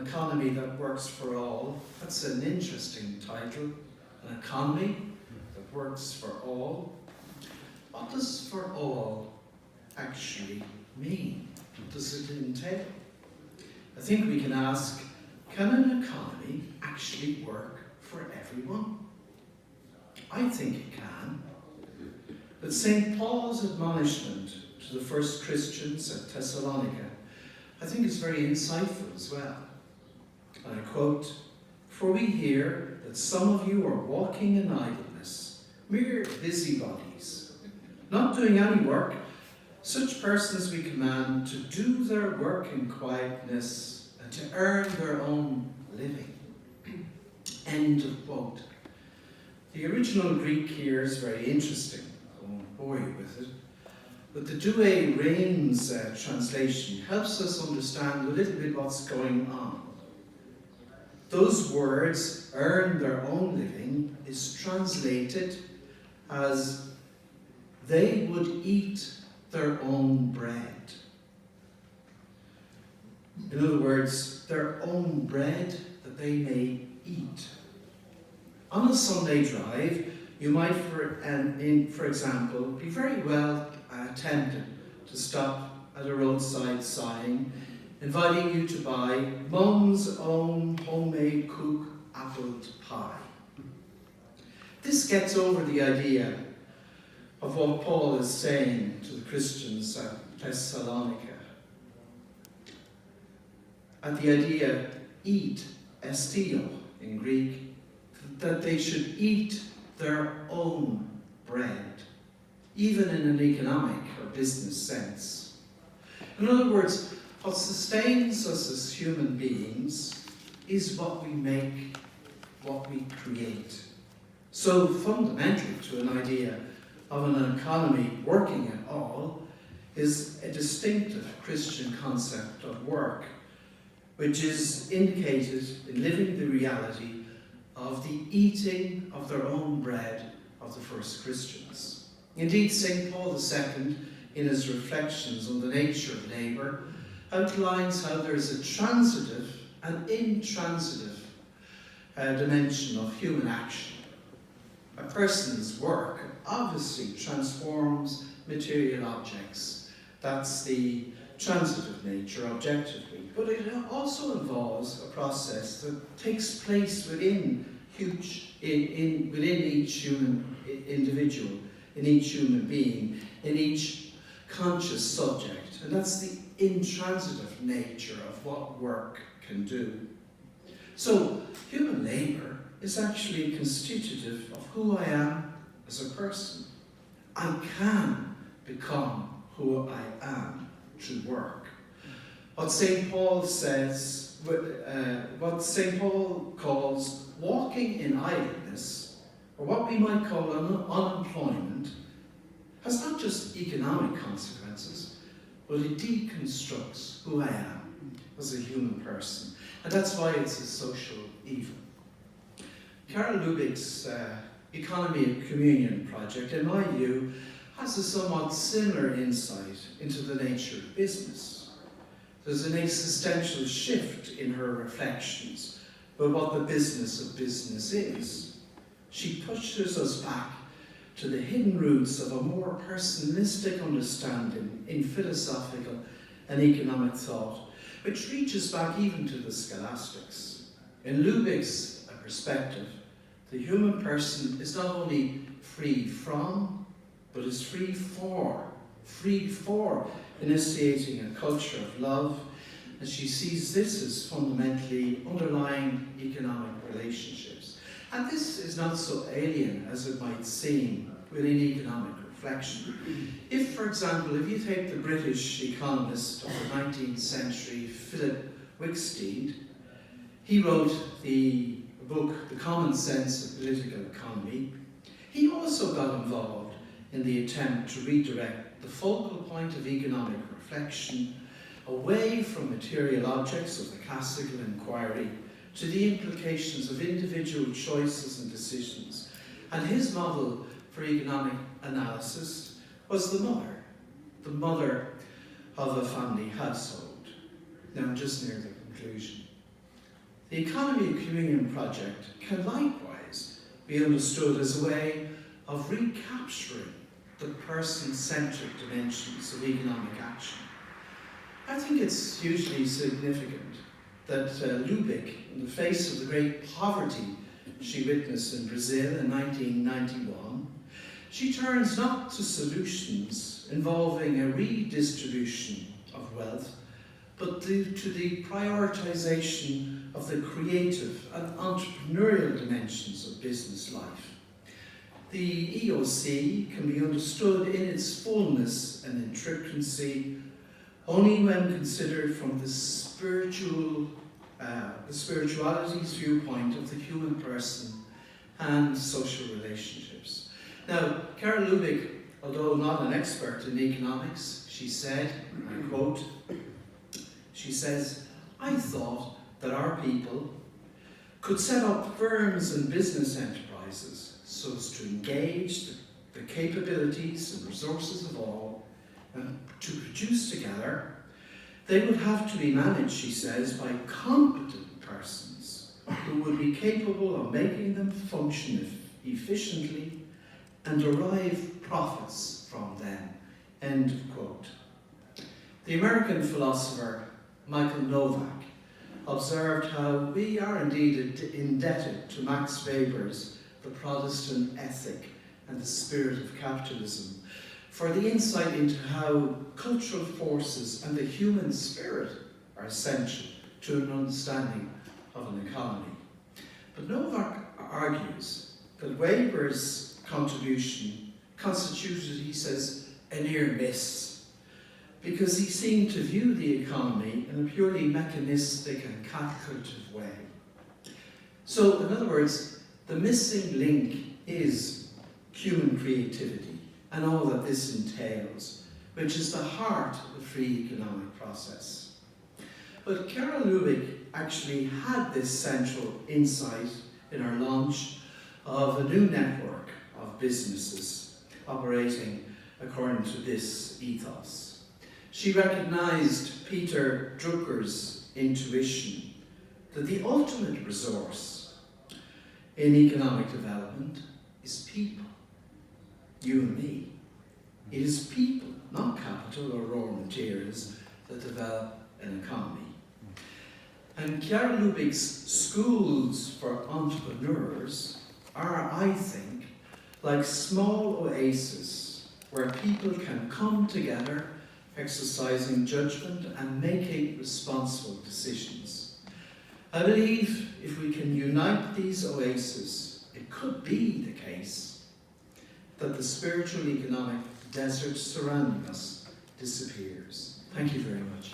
economy that works for all. That's an interesting title. An economy that works for all. What does for all actually mean? What does it entail? I think we can ask, can an economy actually work for everyone? I think it can. But St. Paul's admonishment to the first Christians at Thessalonica, I think is very insightful as well. And I quote, "For we hear that some of you are walking in idleness, mere busybodies, not doing any work. Such persons we command to do their work in quietness and to earn their own living." End of quote. The original Greek here is very interesting. I won't bore you with it. But the Douay Rheims translation helps us understand a little bit what's going on. Those words, earn their own living, is translated as they would eat their own bread. In other words, their own bread that they may eat. On a Sunday drive, you might, for example, be very well tempted to stop at a roadside sign inviting you to buy Mum's own homemade cook apple pie. This gets over the idea of what Paul is saying to the Christians at Thessalonica. At the idea, eat, estio in Greek, that they should eat their own bread, even in an economic or business sense. In other words, what sustains us as human beings is what we make, what we create. So fundamental to an idea of an economy working at all is a distinctive Christian concept of work, which is indicated in living the reality of the eating of their own bread of the first Christians. Indeed, St. Paul II, in his reflections on the nature of labour, outlines how there is a transitive and intransitive dimension of human action. A person's work obviously transforms material objects. That's the transitive nature objectively. But it also involves a process that takes place within each human individual, in each human being, in each conscious subject. And that's the intransitive nature of what work can do. So, human labour is actually constitutive of who I am as a person. I can become who I am through work. What St. Paul says, what St. Paul calls walking in idleness, or what we might call unemployment, has not just economic consequences, but it deconstructs who I am as a human person. And that's why it's a social evil. Chiara Lubich's Economy of Communion project, in my view, has a somewhat similar insight into the nature of business. There's an existential shift in her reflections about what the business of business is. She pushes us back to the hidden roots of a more personalistic understanding in philosophical and economic thought, which reaches back even to the scholastics. In Lubich's perspective, the human person is not only free from, but is free for initiating a culture of love, and she sees this as fundamentally underlying economic relationships. And this is not so alien as it might seem within economic reflection. If, for example, if you take the British economist of the 19th century, Philip Wicksteed, he wrote the book, The Common Sense of Political Economy. He also got involved in the attempt to redirect the focal point of economic reflection away from material objects of the classical inquiry to the implications of individual choices and decisions. And his model for economic analysis was the mother of a family household. Now I'm just near the conclusion. The Economy of Communion project can likewise be understood as a way of recapturing the person-centered dimensions of economic action. I think it's hugely significant that Lubich, in the face of the great poverty she witnessed in Brazil in 1991, she turns not to solutions involving a redistribution of wealth, but to the prioritization of the creative and entrepreneurial dimensions of business life. The EOC can be understood in its fullness and intricacy only when considered from the spirituality's viewpoint of the human person and social relationships. Now, Chiara Lubich, although not an expert in economics, she said, I quote, she says, "I thought that our people could set up firms and business enterprises so as to engage the capabilities and resources of all and to produce together. They would have to be managed," she says, "by competent persons who would be capable of making them function efficiently and derive profits from them." End of quote. The American philosopher Michael Novak observed how we are indeed indebted to Max Weber's The Protestant Ethic and the Spirit of Capitalism for the insight into how cultural forces and the human spirit are essential to an understanding of an economy. But Novak argues that Weber's contribution constituted, he says, a near miss, because he seemed to view the economy in a purely mechanistic and calculative way. So, in other words, the missing link is human creativity and all that this entails, which is the heart of the free economic process. But Chiara Lubich actually had this central insight in her launch of a new network of businesses operating according to this ethos. She recognized Peter Drucker's intuition that the ultimate resource in economic development is people. You and me. It is people, not capital or raw materials, that develop an economy. And Chiara Lubich's schools for entrepreneurs are, I think, like small oases where people can come together, exercising judgment and making responsible decisions. I believe if we can unite these oases, it could be the case that the spiritual economic desert surrounding us disappears. Thank you very much.